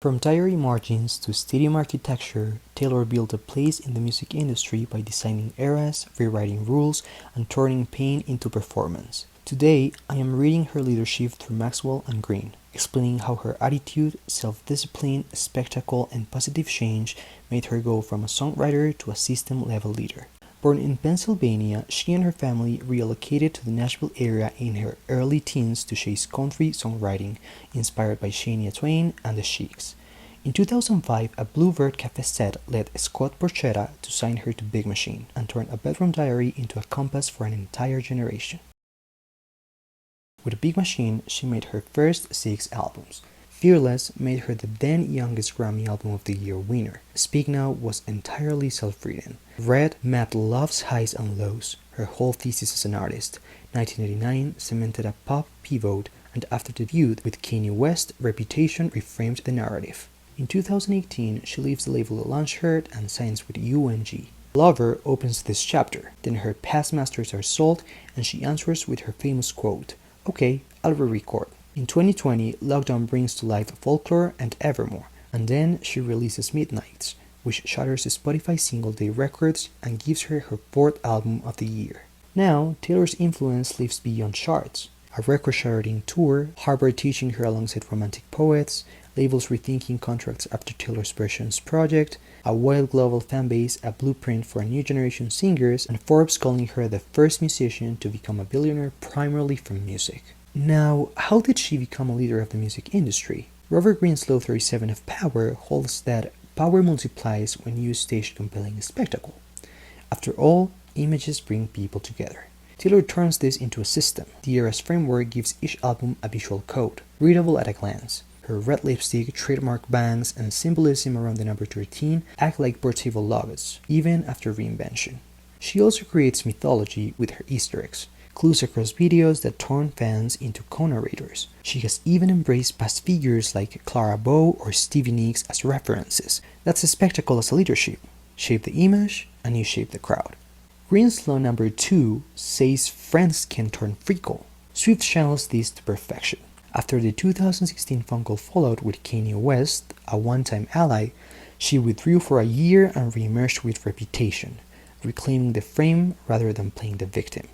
From diary margins to stadium architecture, Taylor built a place in the music industry by designing eras, rewriting rules, and turning pain into performance. Today, I am reading her leadership through Maxwell and Green, explaining how her attitude, self-discipline, spectacle, and positive change made her go from a songwriter to a system-level leader. Born in Pennsylvania, she and her family relocated to the Nashville area in her early teens to chase country songwriting, inspired by Shania Twain and the Sheiks. In 2005, a Bluebird cafe set led Scott Borchetta to sign her to Big Machine and turn a bedroom diary into a compass for an entire generation. With Big Machine, she made her first 6 albums. Fearless made her the then youngest Grammy Album of the Year winner. Speak Now was entirely self-written. Red mapped love's highs and lows, her whole thesis as an artist. 1989 cemented a pop pivot, and after the feud with Kanye West, Reputation reframed the narrative. In 2018, she leaves the label Launchheart and signs with UNG. Lover opens this chapter, then her past masters are sold, and she answers with her famous quote, "Okay, I'll re-record." In 2020, Lockdown brings to life Folklore and Evermore, and then she releases Midnights, which shatters Spotify single-day records and gives her her 4th album of the year. Now, Taylor's influence lives beyond charts. A record-shattering tour, Harvard teaching her alongside romantic poets, labels rethinking contracts after Taylor's Versions project, a wild global fanbase, a blueprint for a new generation singers, and Forbes calling her the first musician to become a billionaire primarily from music. Now, how did she become a leader of the music industry? Robert Greene's Law 37 of Power holds that power multiplies when you stage compelling spectacle. After all, images bring people together. Taylor turns this into a system. The era's framework gives each album a visual code, readable at a glance. Her red lipstick, trademark bangs, and symbolism around the number 13 act like portable logos, even after reinvention. She also creates mythology with her Easter eggs, clues across videos that turn fans into co-narrators. She has even embraced past figures like Clara Bow or Stevie Nicks as references. That's a spectacle as a leadership. Shape the image, and you shape the crowd. Green's Law number 2 says friends can turn fickle. Swift channels this to perfection. After the 2016 phone call fallout with Kanye West, a one-time ally, she withdrew for a year and re-emerged with Reputation, reclaiming the frame rather than playing the victim.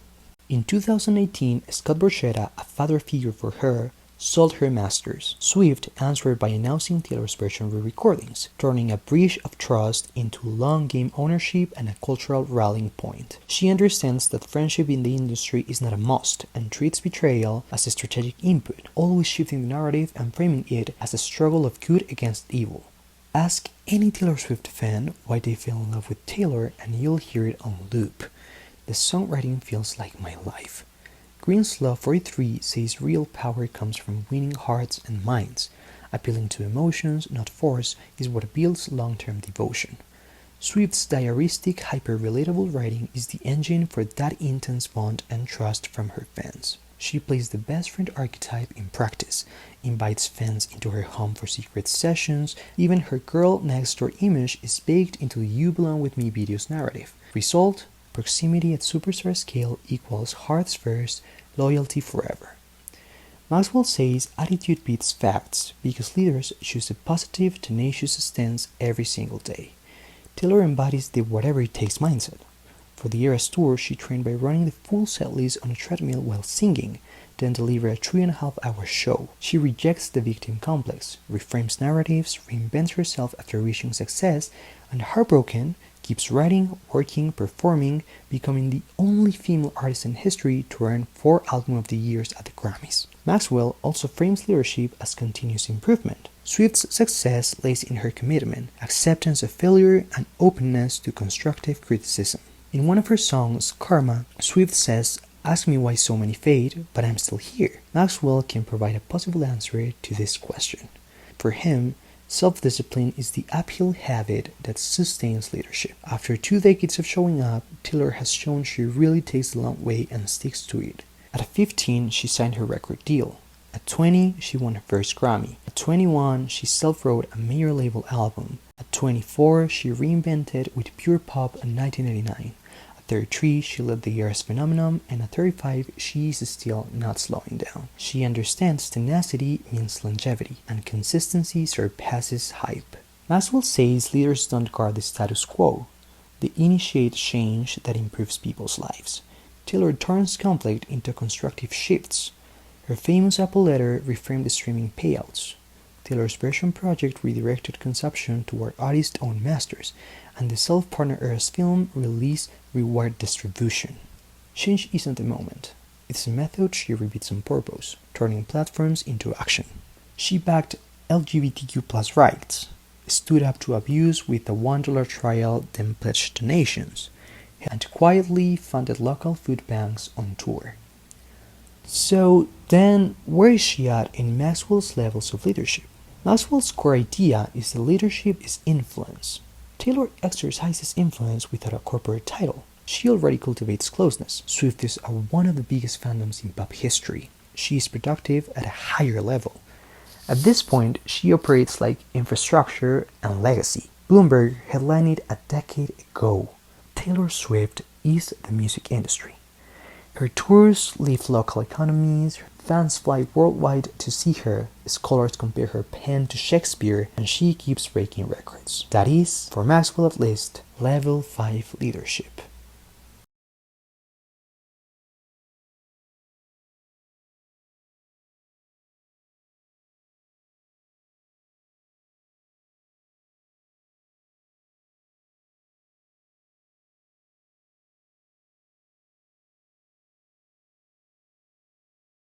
In 2018, Scott Borchetta, a father figure for her, sold her masters. Swift answered by announcing Taylor's version re-recordings, turning a breach of trust into long-game ownership and a cultural rallying point. She understands that friendship in the industry is not a must and treats betrayal as a strategic input, always shifting the narrative and framing it as a struggle of good against evil. Ask any Taylor Swift fan why they fell in love with Taylor and you'll hear it on loop. The songwriting feels like my life. Green's Law 43 says real power comes from winning hearts and minds. Appealing to emotions, not force, is what builds long-term devotion. Swift's diaristic, hyper-relatable writing is the engine for that intense bond and trust from her fans. She plays the best friend archetype in practice, invites fans into her home for secret sessions, even her girl next door image is baked into the You Belong With Me video's narrative. Result? Proximity at superstar scale equals hearts first, loyalty forever. Maxwell says attitude beats facts because leaders choose a positive, tenacious stance every single day. Taylor embodies the whatever it takes mindset. For the Eras tour, she trained by running the full setlist on a treadmill while singing, then deliver a 3.5-hour show. She rejects the victim complex, reframes narratives, reinvents herself after reaching success, and heartbroken, keeps writing, working, performing, becoming the only female artist in history to earn 4 Album of the Years at the Grammys. Maxwell also frames leadership as continuous improvement. Swift's success lays in her commitment, acceptance of failure, and openness to constructive criticism. In one of her songs, Karma, Swift says, "Ask me why so many fade, but I'm still here." Maxwell can provide a possible answer to this question. For him, self-discipline is the uphill habit that sustains leadership. After 2 decades of showing up, Taylor has shown she really takes the long way and sticks to it. At 15, she signed her record deal. At 20, she won her first Grammy. At 21, she self-wrote a major label album. At 24, she reinvented with Pure Pop in 1989. At 33, she led the year's phenomenon, and at 35, she is still not slowing down. She understands tenacity means longevity, and consistency surpasses hype. Maxwell says leaders don't guard the status quo, they initiate change that improves people's lives. Taylor turns conflict into constructive shifts. Her famous Apple letter reframed the streaming payouts. Taylor's version project redirected consumption toward artist-owned masters, and the self-partner era's film release reward distribution. Change isn't a moment. It's a method she repeats on purpose, turning platforms into action. She backed LGBTQ+ rights, stood up to abuse with a $1 trial, then pledged donations, and quietly funded local food banks on tour. So then, where is she at in Maxwell's levels of leadership? Maxwell's core idea is that leadership is influence. Taylor exercises influence without a corporate title. She already cultivates closeness. Swifties are one of the biggest fandoms in pop history. She is productive at a higher level. At this point, she operates like infrastructure and legacy. Bloomberg headlined it a decade ago. Taylor Swift is the music industry. Her tours lift local economies, fans fly worldwide to see her, scholars compare her pen to Shakespeare, and she keeps breaking records. That is, for Maxwell at least, level 5 leadership.